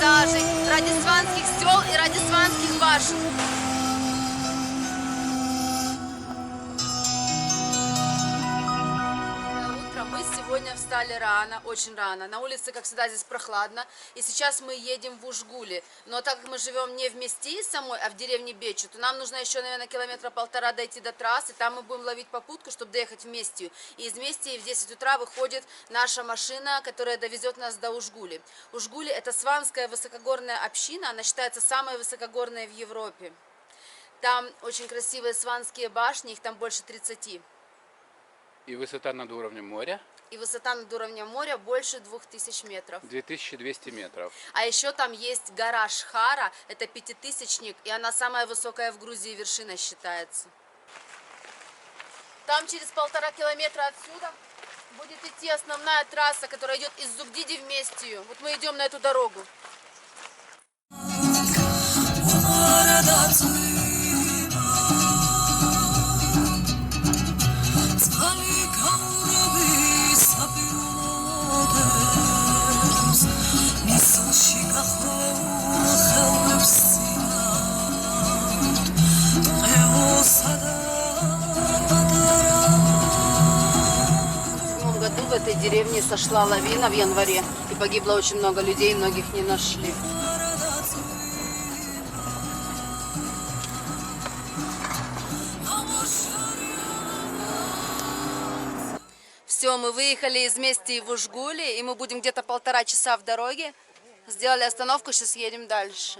пейзажей, ради сванских сел и ради сванских башен. Мы сегодня встали рано, очень рано. На улице, как всегда, здесь прохладно. И сейчас мы едем в Ужгули. Но так как мы живем не в Мести самой, а в деревне Бечу, то нам нужно еще, наверное, километра полтора дойти до трассы. Там мы будем ловить попутку, чтобы доехать в Местию. И из Местии в 10 утра выходит наша машина, которая довезет нас до Ужгули. Ужгули – это сванская высокогорная община. Она считается самой высокогорной в Европе. Там очень красивые сванские башни, их там больше 30. И высота над уровнем моря? И высота над уровнем моря больше 2000 метров. 2200 метров. А еще там есть гора Шхара, это пятитысячник, и она самая высокая в Грузии вершина считается. Там через 1,5 километра отсюда будет идти основная трасса, которая идет из Зугдиди в Местию. Вот мы идем на эту дорогу. В этой деревне сошла лавина в январе, и погибло очень много людей, многих не нашли. Все, мы выехали из Мести в Ужгули, и мы будем где-то 1,5 часа в дороге. Сделали остановку, сейчас едем дальше.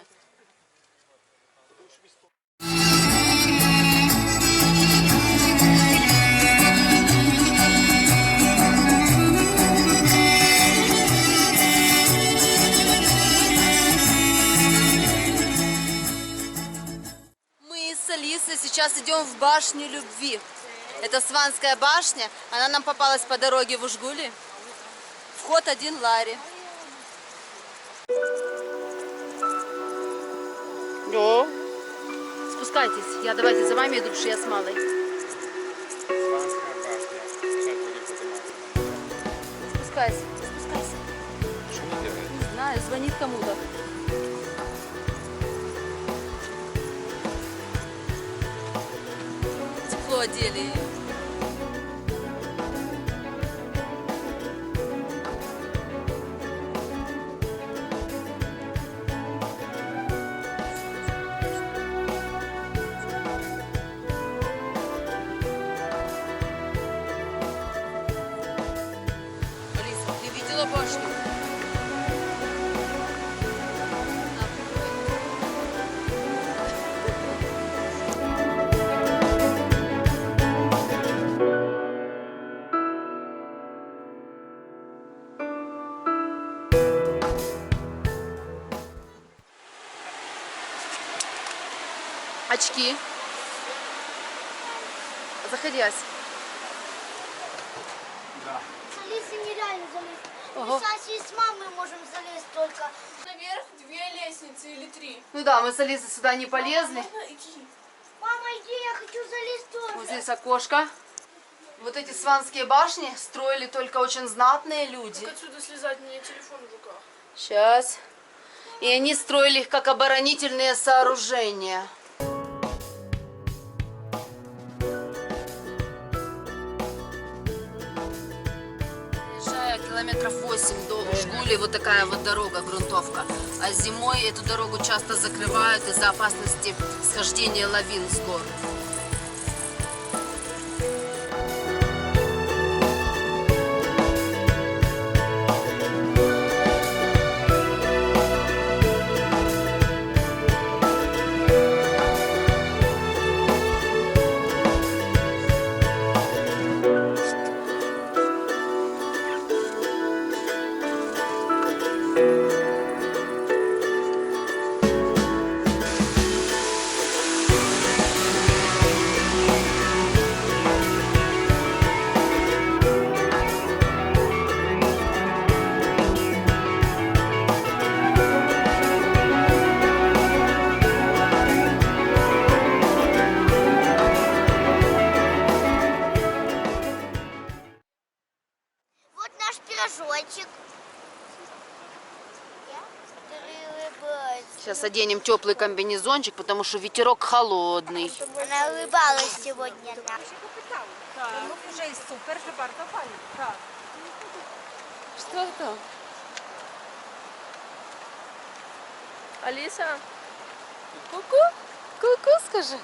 С Алисой сейчас идем в башню любви. Это Сванская башня. Она нам попалась по дороге в Ужгули. Вход 1 лари. Да. Спускайтесь. Давайте за вами иду, потому что я с малой. Сванская башня. Сейчас будем подниматься. Спускайся. Что она делает? Не знаю, звонит кому-то. Тепло одели. Алиса, ты видела башню? Очки. Заходи, Ась. Да. С Алисой нереально залезть. Ого. Мы с Асей с мамой можем залезть только. Наверх 2 лестницы или 3. Ну да, мы с Алисой сюда не полезли. Можно идти. Мама, иди, я хочу залезть тоже. Вот здесь окошко. Вот эти сванские башни строили только очень знатные люди. Как отсюда слезать? У меня телефон в руках. Сейчас. И они строили их как оборонительные сооружения. Проезжая километров 8 до Ужгули, вот такая вот дорога, грунтовка. А зимой эту дорогу часто закрывают из-за опасности схождения лавин с гор. Вот наш пирожочек. Сейчас оденем теплый комбинезончик, потому что ветерок холодный. Она улыбалась сегодня. Ну, вже і супер, вже bardzo fajnie. Так. Что это? Алиса, Ку-ку? Ку-ку, скажи.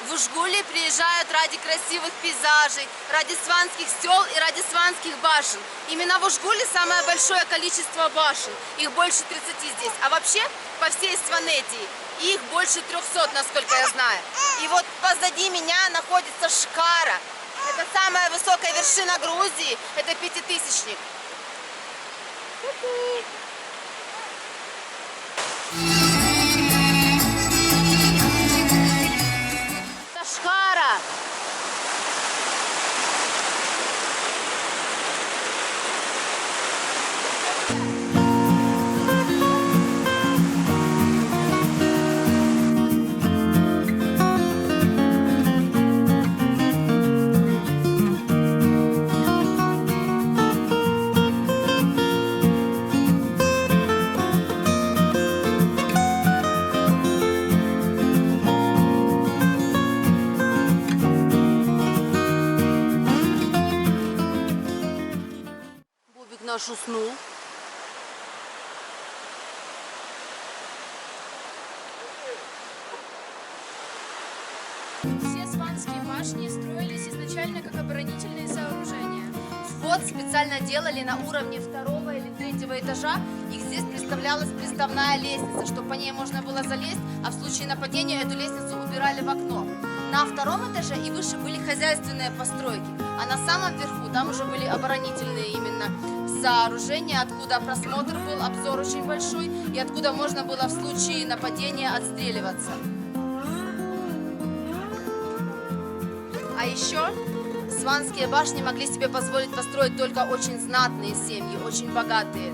В Ужгули приезжают ради красивых пейзажей, ради сванских сел и ради сванских башен. Именно в Ужгуле самое большое количество башен. Их больше 30 здесь. А вообще по всей Сванетии их больше 300, насколько я знаю. И вот позади меня находится Шкара. Это самая высокая вершина Грузии. Это пятитысячник. Это Шкара. Бубик наш уснул. Все сванские башни строились изначально как оборонительные сооружения. Вход специально делали на уровне 2 или 3 этажа. И здесь представлялась приставная лестница, чтобы по ней можно было залезть, а в случае нападения эту лестницу убирали в окно. На 2 этаже и выше были хозяйственные постройки, а на самом верху там уже были оборонительные именно сооружения, откуда просмотр был, обзор очень большой, и откуда можно было в случае нападения отстреливаться. А еще сванские башни могли себе позволить построить только очень знатные семьи, очень богатые.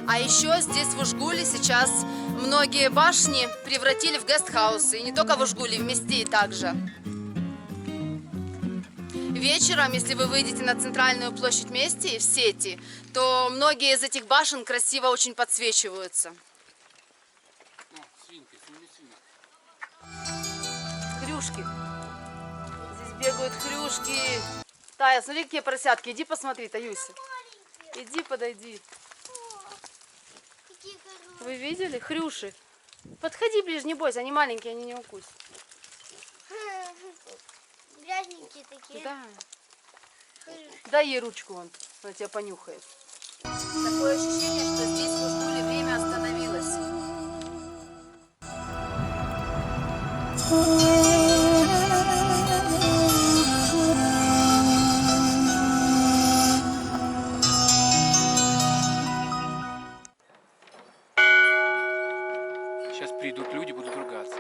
А еще здесь в Ужгуле сейчас многие башни превратили в гестхаусы. И не только в Ужгуле, в Мести также. Вечером, если вы выйдете на центральную площадь Мести в сети, то многие из этих башен красиво очень подсвечиваются. Свинки, сними свинок. Хрюшки. Здесь бегают хрюшки. Тая, смотри, какие поросятки. Иди посмотри, Таюся. Иди, подойди. Какие хорошие. Вы видели? Хрюши. Подходи ближе, не бойся, они маленькие, они не укусят. Грязненькие такие. Да. Дай ей ручку, вон, она тебя понюхает. Такое ощущение, что здесь в Ужгуле время остановилось. Сейчас придут люди, будут ругаться.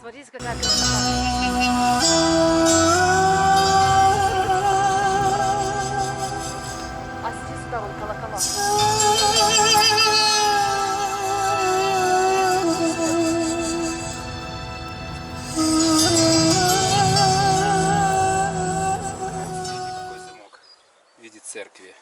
Смотрите, какая красота. А здесь сюда вон колокола. Видите, какой замок в виде церкви.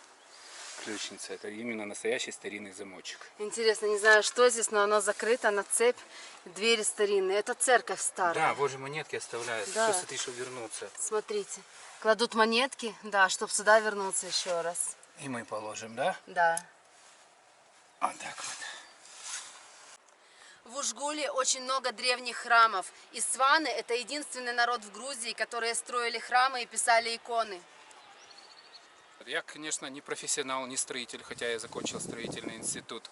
Ключница. Это именно настоящий старинный замочек. Интересно, не знаю, что здесь, но оно закрыто на цепь. Двери старинные. Это церковь старая. Да, вот же монетки оставляют. Да. Все, смотри, чтобы вернуться. Смотрите. Кладут монетки, да, чтобы сюда вернуться еще раз. И мы положим, да? Да. Вот так вот. В Ужгуле очень много древних храмов. И сваны – это единственный народ в Грузии, которые строили храмы и писали иконы. Я, конечно, не профессионал, не строитель, хотя я закончил строительный институт.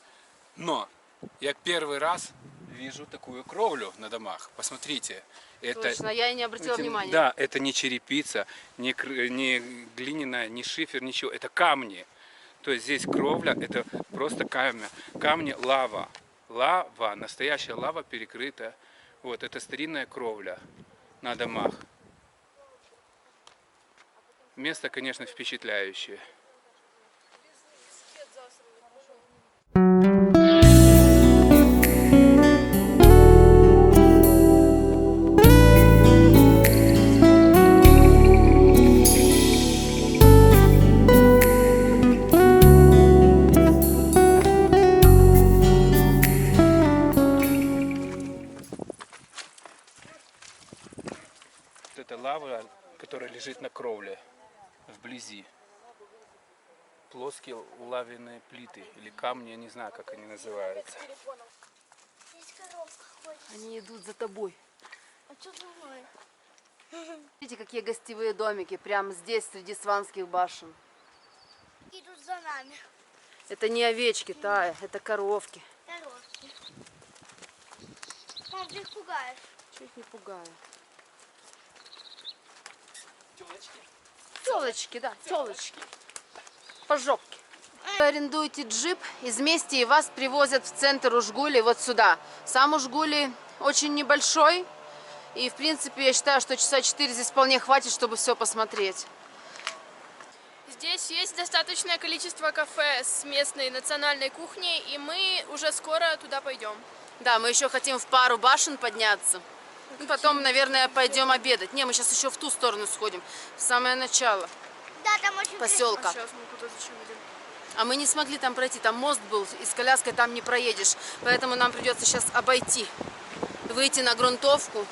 Но я первый раз вижу такую кровлю на домах. Посмотрите. Это, Точно, я и не обратила внимания. Да, это не черепица, не глиняная, не шифер, ничего. Это камни. То есть здесь кровля, это просто камни, лава. Лава, настоящая лава перекрыта. Вот, это старинная кровля на домах. Место, конечно, впечатляющее. Вот это лава, которая лежит на кровле вблизи. Плоские лавяные плиты или камни, я не знаю, как они называются. Здесь коровка ходит. Они идут за тобой. А что за мной? Видите, какие гостевые домики прямо здесь, среди Сванских башен. Идут за нами. Это не овечки, Тая, это коровки. Коровки. Мам, ты их пугаешь. Чего их не пугаю? Телочки, да, телочки. По жопке. Вы арендуете джип из Мести и вас привозят в центр Ужгули, вот сюда. Сам Ужгули очень небольшой. И, в принципе, я считаю, что часа 4 здесь вполне хватит, чтобы все посмотреть. Здесь есть достаточное количество кафе с местной национальной кухней, и мы уже скоро туда пойдем. Да, мы еще хотим в пару башен подняться. И потом, наверное, пойдем обедать. Не, мы сейчас еще в ту сторону сходим, в самое начало Да, там очень поселка. Сейчас мы куда зачем идем? А мы не смогли там пройти, там мост был, и с коляской там не проедешь. Поэтому нам придется сейчас обойти, выйти на грунтовку.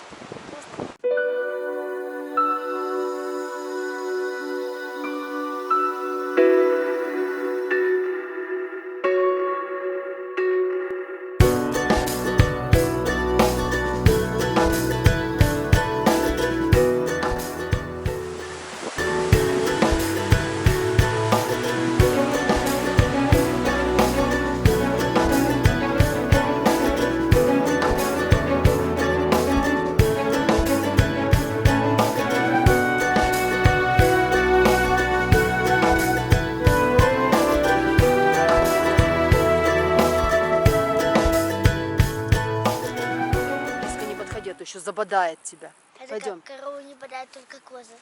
Близко не подходи, а то еще забодает тебя. Это Пойдем. как корову не бодает, только козы.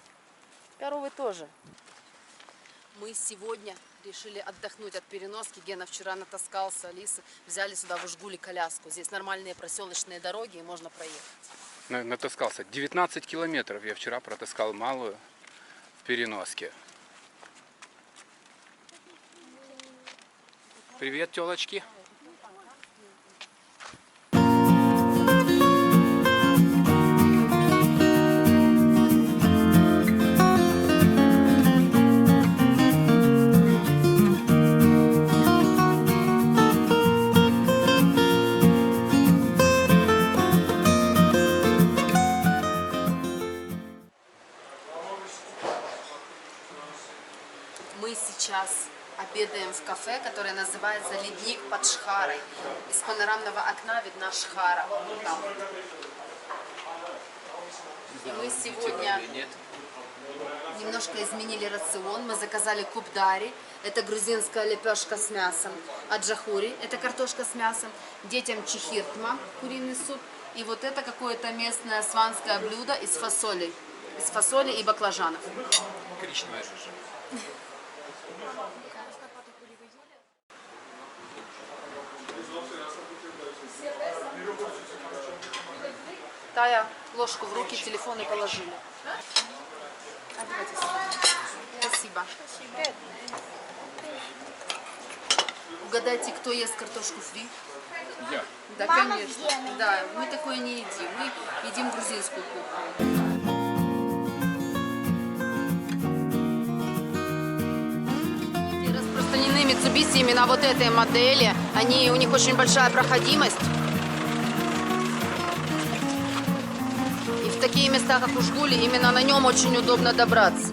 Коровы тоже. Мы сегодня решили отдохнуть от переноски. Гена вчера натаскался, Алиса. Взяли сюда в Ужгуле коляску. Здесь нормальные проселочные дороги, и можно проехать. Натаскался. 19 километров я вчера протаскал малую в переноске. Привет, телочки. Мы сейчас обедаем в кафе, которое называется «Ледник под Шхарой». Из панорамного окна видна Шхара. Вот там. И мы сегодня немножко изменили рацион. Мы заказали кубдари. Это грузинская лепешка с мясом. Аджахури. Это картошка с мясом. Детям чихиртма, куриный суп. И вот это какое-то местное сванское блюдо из фасоли. Из фасоли и баклажанов. Коричневая жижа. Тая, ложку в руки, телефоны положили. А, давайте сюда. Спасибо. Угадайте, кто ест картошку фри? Я. Да, Мама конечно. с Геной. Да, мы такое не едим. Мы едим грузинскую кухню. Распространены Mitsubishi именно вот этой модели. У них очень большая проходимость. И в такие места, как Ужгули, именно на нем очень удобно добраться.